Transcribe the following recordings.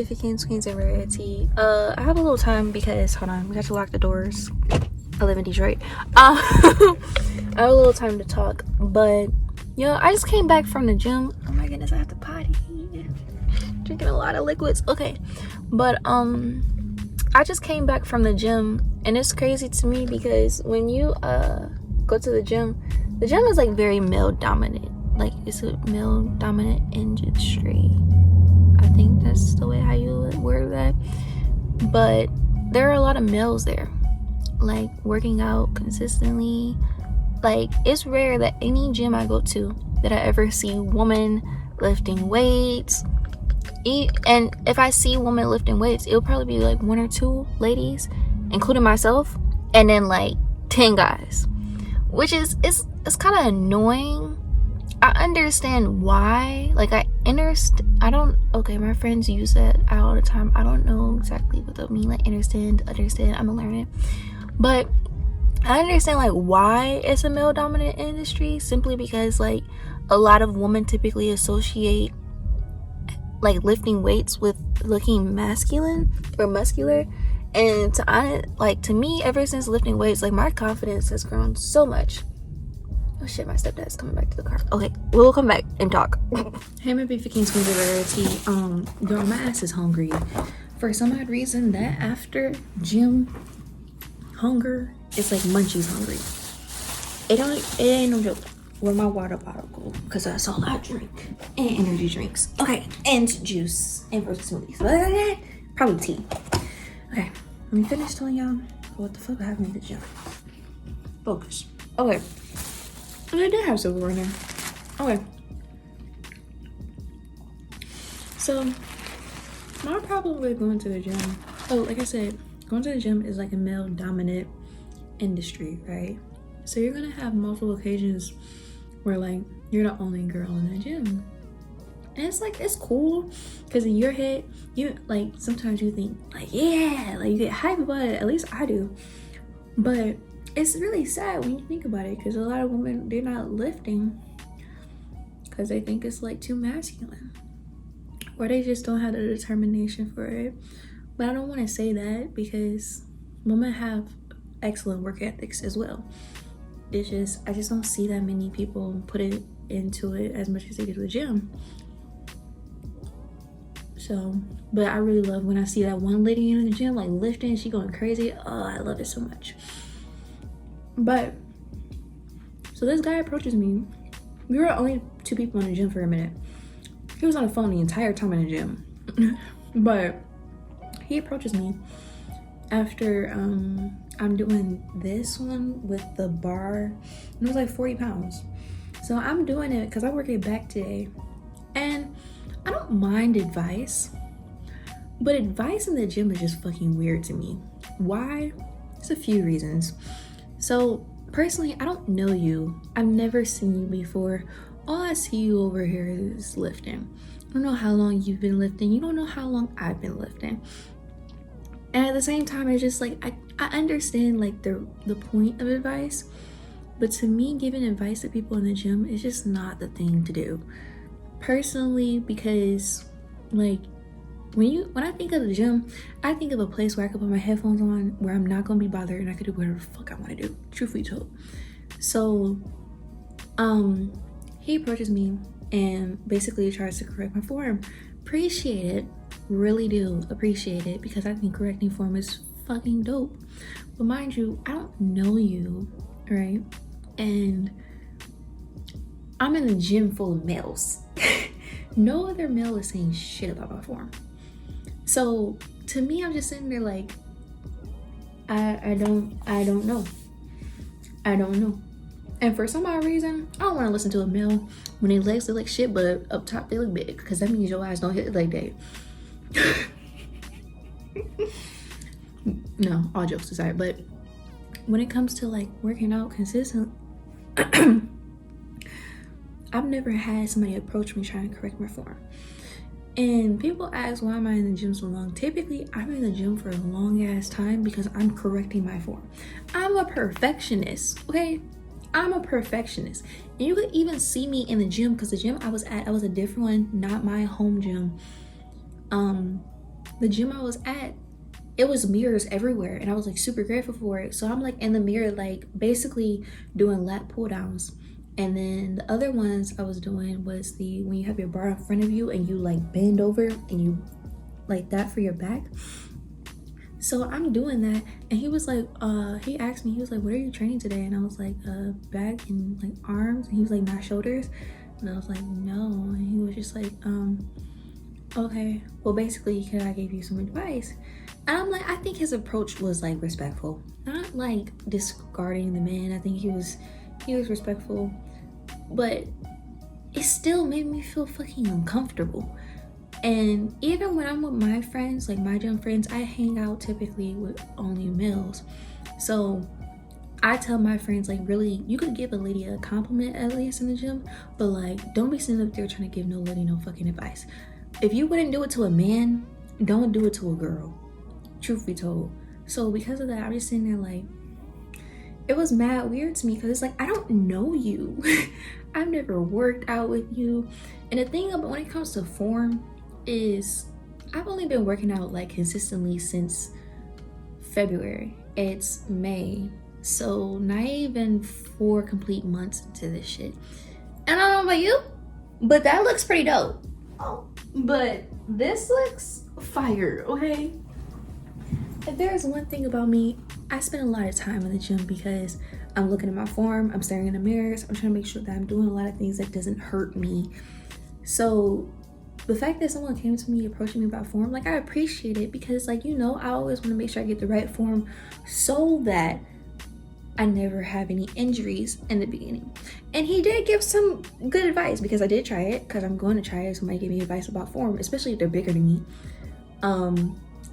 Significance, Queens and Rarity. I have a little time because, hold on, we have to lock the doors. I live in Detroit. I have a little time to talk, but yo, I just came back from the gym. Oh my goodness, I have to potty. Drinking a lot of liquids. Okay, but I just came back from the gym, and it's crazy to me because when you go to the gym is like very male dominant. Like, it's a male dominant industry. I think that's the way how you would word that. But there are a lot of males there, like working out consistently. Like, it's rare that any gym I go to that I ever see women lifting weights. And if I see women lifting weights, it'll probably be like 1 or 2 ladies, including myself, and then like 10 guys, which is it's kind of annoying. I understand why. Like, I don't, okay, my friends use that all the time. I don't know exactly what they mean, like understand, I'm gonna learn it. But I understand like why it's a male dominant industry, simply because like a lot of women typically associate like lifting weights with looking masculine or muscular. And to me, ever since lifting weights, like my confidence has grown so much. Oh shit, my stepdad's coming back to the car. Okay, we'll come back and talk. Hey, my beefy kings, queens of rarity. Girl, my ass is hungry. For some odd reason, that after gym hunger, it's like munchies hungry. It ain't no joke. Where my water bottle go? Because that's all I drink. And energy drinks. Okay, and juice and frozen smoothies. Probably tea. Okay, let me finish telling y'all what the fuck happened at the gym. Focus. Okay. And I did have silverware in there. Okay. So, my problem with going to the gym, like I said, going to the gym is like a male dominant industry, right? So you're gonna have multiple occasions where like you're the only girl in the gym. And it's like, it's cool, because in your head, you like, sometimes you think like, yeah, like you get hype about it. At least I do. But it's really sad when you think about it, because a lot of women, they're not lifting because they think it's like too masculine, or they just don't have the determination for it. But I don't want to say that, because women have excellent work ethics as well. It's just, I just don't see that many people put it into it as much as they do the gym. So, but I really love when I see that one lady in the gym like lifting, she going crazy. Oh, I love it so much. But so this guy approaches me. We were only 2 people in the gym for a minute. He was on the phone the entire time in the gym. But he approaches me after I'm doing this one with the bar, and it was like 40 pounds. So I'm doing it because I work it back today, and I don't mind advice, but advice in the gym is just fucking weird to me. Why? There's a few reasons. So personally, I don't know you. I've never seen you before. All I see you over here is lifting. I don't know how long you've been lifting. You don't know how long I've been lifting. And at the same time, it's just like, I understand like the point of advice, but to me, giving advice to people in the gym is just not the thing to do. Personally, because like when I think of the gym, I think of a place where I can put my headphones on, where I'm not gonna be bothered, and I can do whatever the fuck I want to do, truthfully told. So he approaches me and basically tries to correct my form. Appreciate it, really do appreciate it, because I think correcting form is fucking dope. But mind you, I don't know you, right? And I'm in a gym full of males. No other male is saying shit about my form. So to me, I'm just sitting there like, I don't know. And for some odd reason, I don't want to listen to a male when their legs look like shit, but up top they look big, because that means your eyes don't hit leg day. No, all jokes aside, but when it comes to like working out consistent, I've never had somebody approach me trying to correct my form. And people ask, why am I in the gym so long? Typically, I'm in the gym for a long ass time because I'm correcting my form. I'm a perfectionist, okay? I'm a perfectionist. And you could even see me in the gym, because the gym I was at, I was a different one, not my home gym. the gym I was at, it was mirrors everywhere, and I was like super grateful for it. So I'm like in the mirror, like basically doing lat pull downs. And then the other ones I was doing was the when you have your bar in front of you and you like bend over and you like that for your back. So I'm doing that, and he was like, he asked me, he was like, what are you training today? And I was like, back and like arms. And he was like, not shoulders. And I was like, no. And he was just like, okay, well basically, can I give you some advice? And I'm like, I think his approach was like respectful, not like discarding the man. I think he was respectful, but it still made me feel fucking uncomfortable. And even when I'm with my friends, like my gym friends, I hang out typically with only males. So I tell my friends, like, really, you could give a lady a compliment at least in the gym, but like, don't be sitting up there trying to give no lady no fucking advice. If you wouldn't do it to a man, don't do it to a girl, truth be told. So because of that, I'm just sitting there like, it was mad weird to me because it's like, I don't know you. I've never worked out with you. And the thing about when it comes to form is I've only been working out like consistently since February. It's May, so not even 4 complete months into this shit. And I don't know about you, but that looks pretty dope. Oh, but this looks fire, okay? If there's one thing about me, I spend a lot of time in the gym because I'm looking at my form, I'm staring in the mirrors, I'm trying to make sure that I'm doing a lot of things that doesn't hurt me. So the fact that someone came to me approaching me about form, like, I appreciate it because, like, you know, I always want to make sure I get the right form so that I never have any injuries in the beginning. And he did give some good advice because I did try it, because I'm going to try it. Somebody gave me advice about form, especially if they're bigger than me.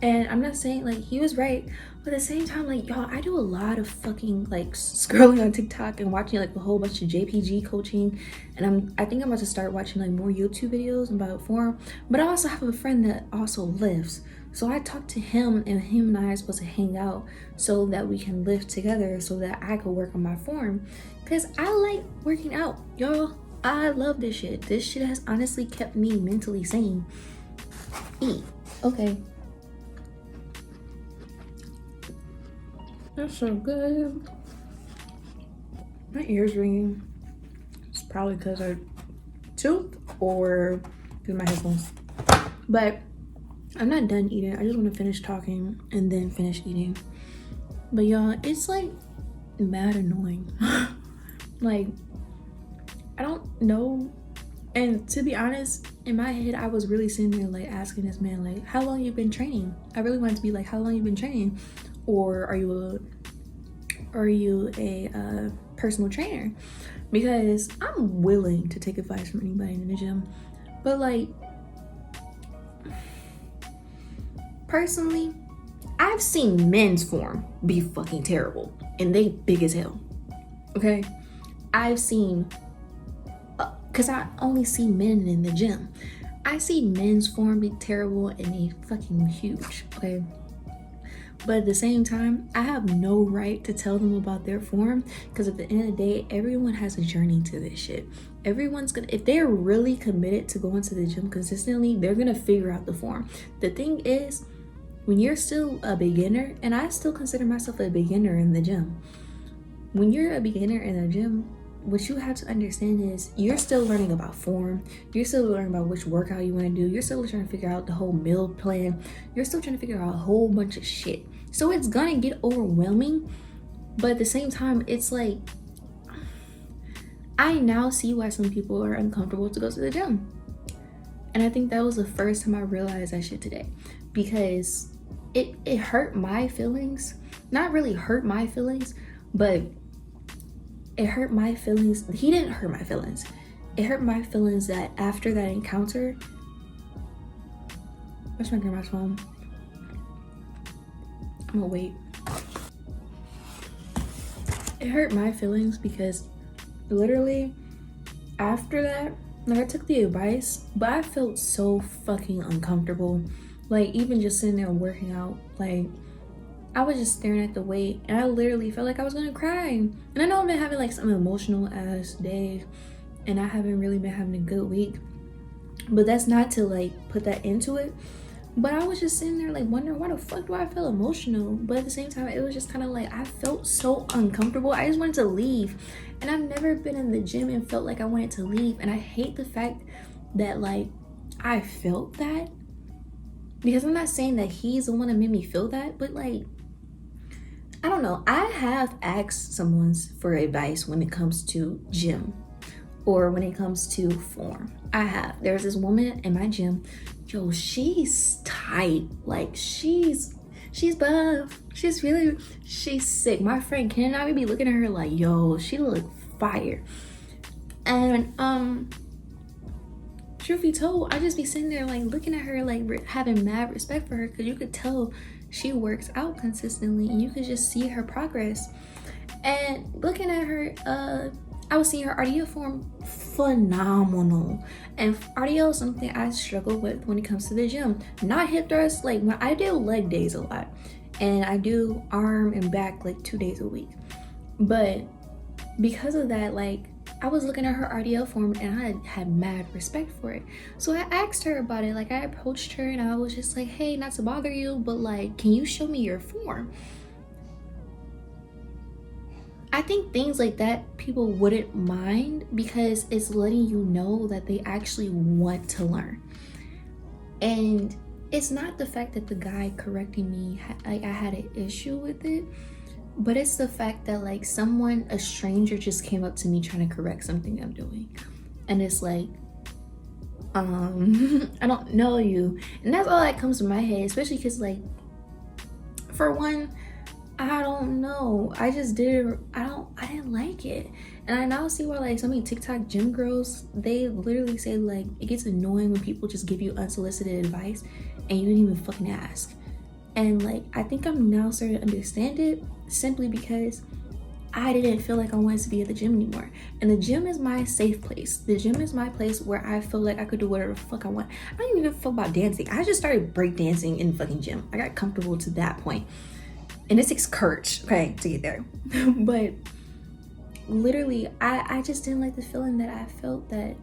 And I'm not saying, like, he was right, but at the same time, like, y'all, I do a lot of fucking, like, scrolling on TikTok and watching, like, a whole bunch of JPG coaching. And I think I'm about to start watching, like, more YouTube videos about form. But I also have a friend that also lifts. So I talked to him, and him and I are supposed to hang out so that we can lift together so that I could work on my form. Because I like working out, y'all. I love this shit. This shit has honestly kept me mentally sane. Eat. Okay. That's so good. My ear's ringing. It's probably because I toothed or because my headphones. But I'm not done eating. I just want to finish talking and then finish eating. But y'all, it's like mad annoying. Like, I don't know. And to be honest, in my head, I was really sitting there like asking this man, like, how long you been training? I really wanted to be like, how long you been training? Or are you a personal trainer? Because I'm willing to take advice from anybody in the gym, but like, personally, I've seen men's form be fucking terrible and they big as hell. Okay, I've seen, because I only see men in the gym, I see men's form be terrible and they fucking huge. Okay, but at the same time, I have no right to tell them about their form, because at the end of the day, everyone has a journey to this shit. Everyone's gonna, if they're really committed to going to the gym consistently, they're gonna figure out the form. The thing is, when you're still a beginner, and I still consider myself a beginner in the gym, when you're a beginner in the gym, what you have to understand is you're still learning about form. You're still learning about which workout you want to do. You're still trying to figure out the whole meal plan. You're still trying to figure out a whole bunch of shit. So it's gonna get overwhelming, but at the same time, it's like, I now see why some people are uncomfortable to go to the gym. And I think that was the first time I realized that shit today, because it hurt my feelings. Not really hurt my feelings, but it hurt my feelings. He didn't hurt my feelings. It hurt my feelings that after that encounter, where's my grandma's phone? I'm gonna wait. It hurt my feelings because literally after that, like, I took the advice, but I felt so fucking uncomfortable. Like, even just sitting there working out, like, I was just staring at the weight and I literally felt like I was gonna cry. And I know I've been having like some emotional ass days and I haven't really been having a good week, but that's not to like put that into it. But I was just sitting there like wondering, why the fuck do I feel emotional? But at the same time, it was just kind of like I felt so uncomfortable. I just wanted to leave. And I've never been in the gym and felt like I wanted to leave. And I hate the fact that like I felt that, because I'm not saying that he's the one that made me feel that, but like, I don't know. I have asked someone for advice when it comes to gym or when it comes to form. I have. There's this woman in my gym. Yo, she's tight. Like she's buff. She's sick. My friend Ken and I would be looking at her like, yo, she look fire. And truth be told, I just be sitting there like looking at her like having mad respect for her, because you could tell she works out consistently and you could just see her progress. And looking at her, I was seeing her RDO form phenomenal. And RDO is something I struggle with when it comes to the gym. Not hip thrust, like when I do leg days a lot, and I do arm and back like 2 days a week. But because of that, like I was looking at her RDL form and I had mad respect for it. So I asked her about it. Like I approached her and I was just like, hey, not to bother you, but like, can you show me your form? I think things like that people wouldn't mind, because it's letting you know that they actually want to learn. And it's not the fact that the guy correcting me, like I had an issue with it, but it's the fact that like a stranger just came up to me trying to correct something I'm doing. And it's like, I don't know you. And that's all that comes to my head, especially because like, for one, I don't know. I just didn't like it. And I now see why like so many TikTok gym girls, they literally say like it gets annoying when people just give you unsolicited advice and you didn't even fucking ask. And like, I think I'm now starting to understand it, simply because I didn't feel like I wanted to be at the gym anymore. And the gym is my safe place. The gym is my place where I feel like I could do whatever the fuck I want. I don't even give a fuck about dancing. I just started breakdancing in the fucking gym. I got comfortable to that point. And it takes courage, okay, to get there. But literally, I just didn't like the feeling that I felt that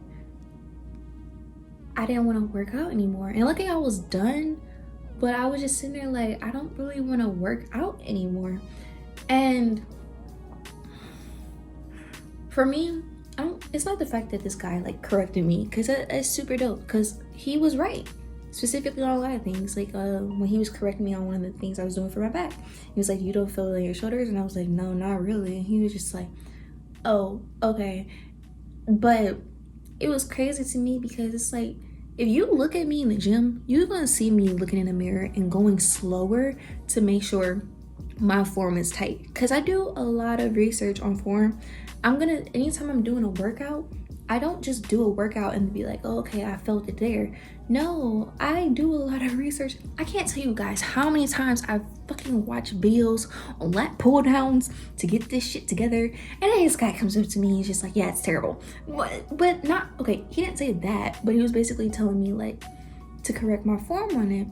I didn't want to work out anymore. And luckily I was done, but I was just sitting there like, I don't really want to work out anymore. And for me, it's not the fact that this guy like corrected me, because it's super dope, because he was right. Specifically on a lot of things, like when he was correcting me on one of the things I was doing for my back, he was like, you don't feel it in your shoulders? And I was like, no, not really. And he was just like, oh, okay. But it was crazy to me, because it's like, if you look at me in the gym, you're gonna see me looking in the mirror and going slower to make sure my form is tight, because I do a lot of research on form. Anytime I'm doing a workout, I don't just do a workout and be like, oh, okay, I felt it there. No, I do a lot of research. I can't tell you guys how many times I've fucking watched videos on lat pull downs to get this shit together. And then this guy comes up to me and he's just like, yeah, it's terrible. But not, okay, he didn't say that, but he was basically telling me like to correct my form on it.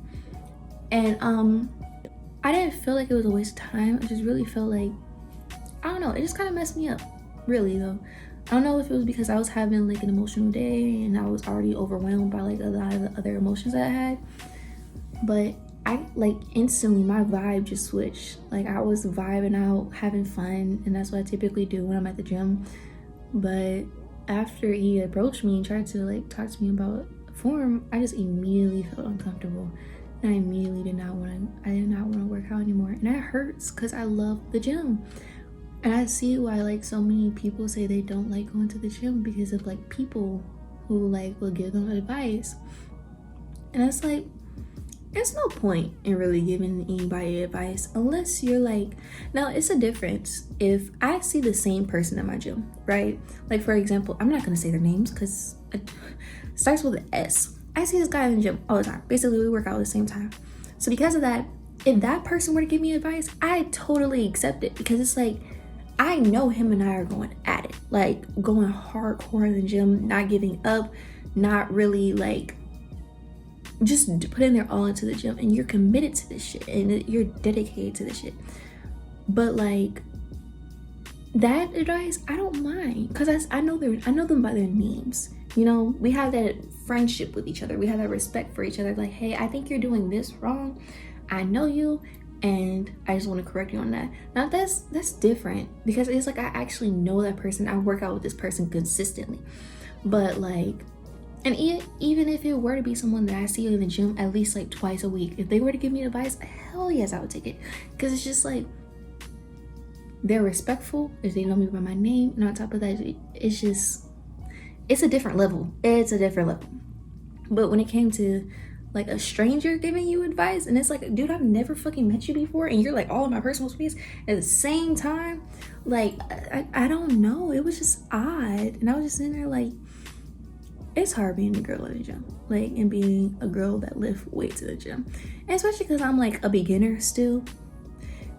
And I didn't feel like it was a waste of time. I just really felt like, I don't know, it just kind of messed me up, really though. I don't know if it was because I was having like an emotional day and I was already overwhelmed by like a lot of the other emotions that I had, but I like instantly my vibe just switched. Like I was vibing out, having fun, and that's what I typically do when I'm at the gym. But after he approached me and tried to like talk to me about form, I just immediately felt uncomfortable, and I immediately did not want to work out anymore. And that hurts, because I love the gym. And I see why like so many people say they don't like going to the gym, because of like people who like will give them advice. And it's like, there's no point in really giving anybody advice unless you're like, now it's a difference if I see the same person at my gym, right? Like for example, I'm not gonna say their names because it starts with an S. I see this guy in the gym all the time. Basically, we work out at the same time. So because of that, if that person were to give me advice, I totally accept it, because it's like, I know him and I are going at it, like going hardcore in the gym, not giving up, not really like just putting their all into the gym, and you're committed to this shit and you're dedicated to this shit. But like that advice, I don't mind, because I know them by their names. You know, we have that friendship with each other. We have that respect for each other. Like, hey, I think you're doing this wrong. I know you, and I just want to correct you on that. Now that's different, because it's like I actually know that person. I work out with this person consistently. But like, and even if it were to be someone that I see in the gym at least like twice a week, if they were to give me advice, hell yes, I would take it. Because it's just like, they're respectful, if they know me by my name, and on top of that, it's a different level. It's a different level. But when it came to like a stranger giving you advice, and it's like, dude, I've never fucking met you before, and you're like all in my personal space at the same time, like I don't know, it was just odd. And I was just sitting there like, it's hard being a girl in the gym, like, and being a girl that lift weights in the gym, and especially because I'm like a beginner still.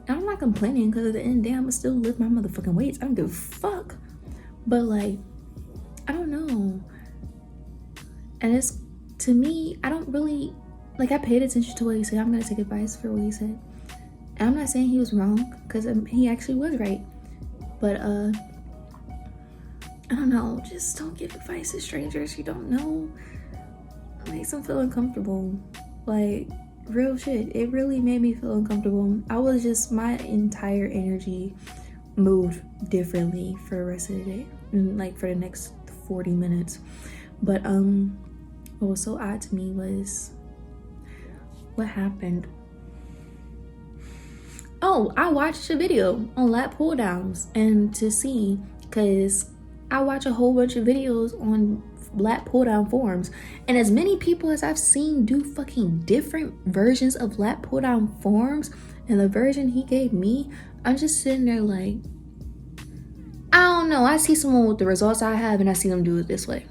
And I'm not complaining, because at the end of the day, I'm gonna still lift my motherfucking weights. I don't give a fuck. But like, I don't know. And it's, to me, I don't really, like, I paid attention to what he said. I'm gonna take advice for what he said. And I'm not saying he was wrong, because he actually was right. But I don't know, just don't give advice to strangers you don't know. It makes them feel uncomfortable. Like, real shit, it really made me feel uncomfortable. I was just, my entire energy moved differently for the rest of the day, and like for the next 40 minutes. But what was so odd to me was what happened. Oh, I watched a video on lat pull downs, and to see, because I watch a whole bunch of videos on lat pull down forms, and as many people as I've seen do fucking different versions of lat pull down forms, and the version he gave me, I'm just sitting there like, I don't know. I see someone with the results I have, and I see them do it this way,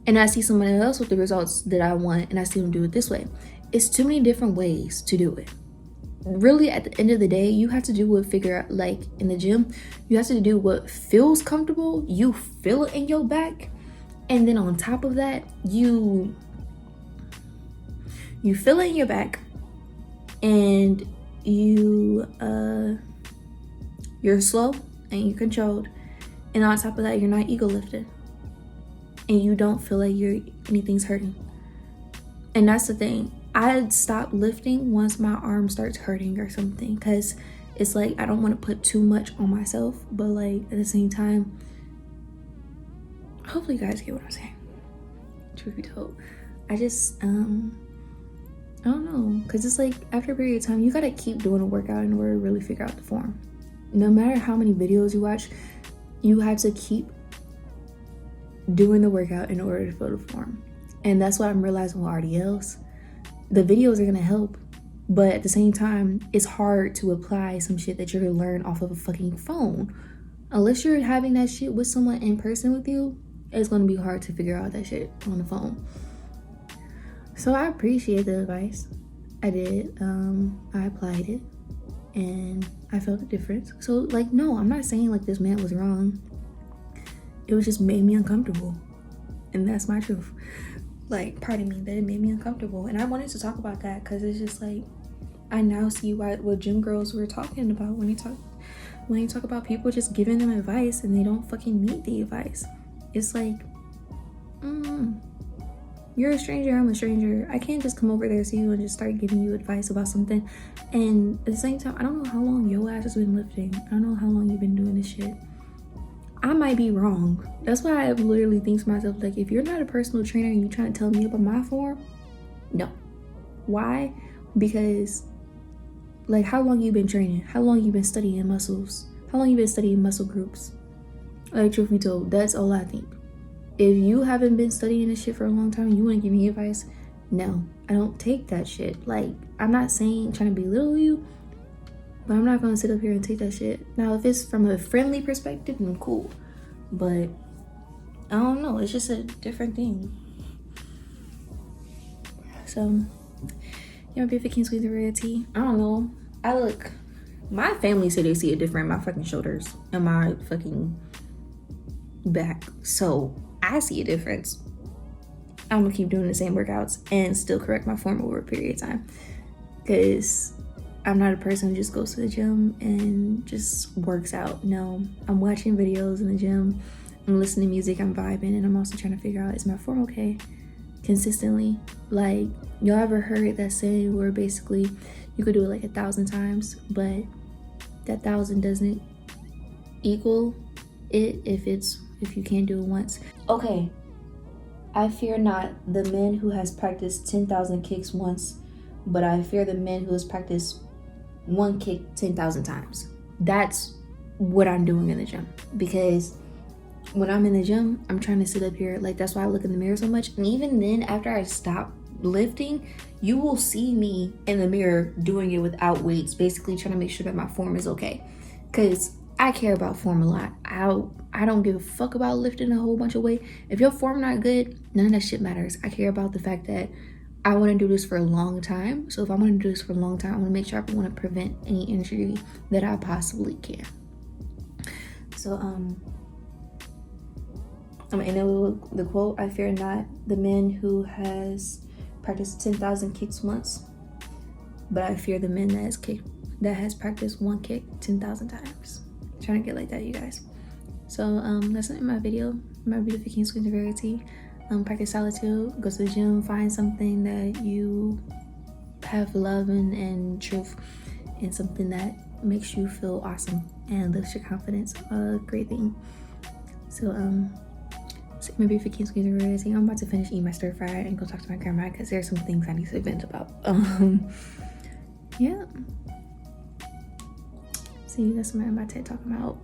and I see someone else with the results that I want, and I see them do it this way. It's too many different ways to do it. Really, at the end of the day, you have to do what, figure out, like in the gym, you have to do what feels comfortable. You feel it in your back, and then on top of that, you feel it in your back, and you're slow and you're controlled, and on top of that, you're not ego lifted, and you don't feel like anything's hurting. And that's the thing. I'd stop lifting once my arm starts hurting or something, because it's like I don't want to put too much on myself, but like at the same time, hopefully you guys get what I'm saying. Truth be told, I just I don't know, because it's like after a period of time, you gotta keep doing a workout in order to really figure out the form. No matter how many videos you watch, you have to keep doing the workout in order to feel the form. And that's what I'm realizing with RDLs. The videos are gonna help, but at the same time, it's hard to apply some shit that you're gonna learn off of a fucking phone. Unless you're having that shit with someone in person with you, it's gonna be hard to figure out that shit on the phone. So I appreciate the advice. I did. I applied it, and I felt the difference. So like, no, I'm not saying like this man was wrong. It was just made me uncomfortable, and that's my truth. Like, pardon me, that it made me uncomfortable. And I wanted to talk about that because it's just like, I now see what gym girls were talking about when you talk about people just giving them advice and they don't fucking need the advice. It's like, you're a stranger, I'm a stranger. I can't just come over there, see you, and just start giving you advice about something. And at the same time, I don't know how long your ass has been lifting. I don't know how long you've been doing this shit. I might be wrong. That's why I literally think to myself, like, if you're not a personal trainer and you're trying to tell me about my form, no. Why? Because, like, how long you been training? How long you been studying muscles? How long you been studying muscle groups? Like, truth be told, that's all I think. If you haven't been studying this shit for a long time and you want to give me advice, no, I don't take that shit. Like, I'm not saying trying to belittle you, but I'm not gonna sit up here and take that shit. Now, if it's from a friendly perspective, then cool. But I don't know, it's just a different thing. So, you know, if it can squeeze the red tea, I don't know. My family said they see it different in my fucking shoulders and my fucking back. So I see a difference. I'm gonna keep doing the same workouts and still correct my form over a period of time. Because I'm not a person who just goes to the gym and just works out. No, I'm watching videos in the gym. I'm listening to music, I'm vibing, and I'm also trying to figure out, is my form okay consistently? Like, y'all ever heard that saying where basically you could do it like 1,000 times, but that 1,000 doesn't equal it if you can't do it once? Okay, I fear not the man who has practiced 10,000 kicks once, but I fear the man who has practiced one kick 10,000 times. That's what I'm doing in the gym, because when I'm in the gym, I'm trying to sit up here. Like, that's why I look in the mirror so much. And even then, after I stop lifting, you will see me in the mirror doing it without weights, basically trying to make sure that my form is okay. Because I care about form a lot. I don't give a fuck about lifting a whole bunch of weight. If your form not good, none of that shit matters. I care about the fact that I want to do this for a long time. So if I want to do this for a long time, I want to make sure I want to prevent any injury that I possibly can. So I'm gonna end it with the quote: I fear not the man who has practiced 10,000 kicks once, but I fear the man that has practiced one kick 10,000 times. I'm trying to get like that, you guys. So that's it in my video. My beautiful King's Queens of Rarity. Practice solitude. Go to the gym. Find something that you have love and truth, and something that makes you feel awesome and lifts your confidence. A great thing. So so my beautiful King's Queens of Rarity. I'm about to finish eating my stir fry and go talk to my grandma, because there's some things I need to vent about. Yeah. See, that's what I'm about to talk about.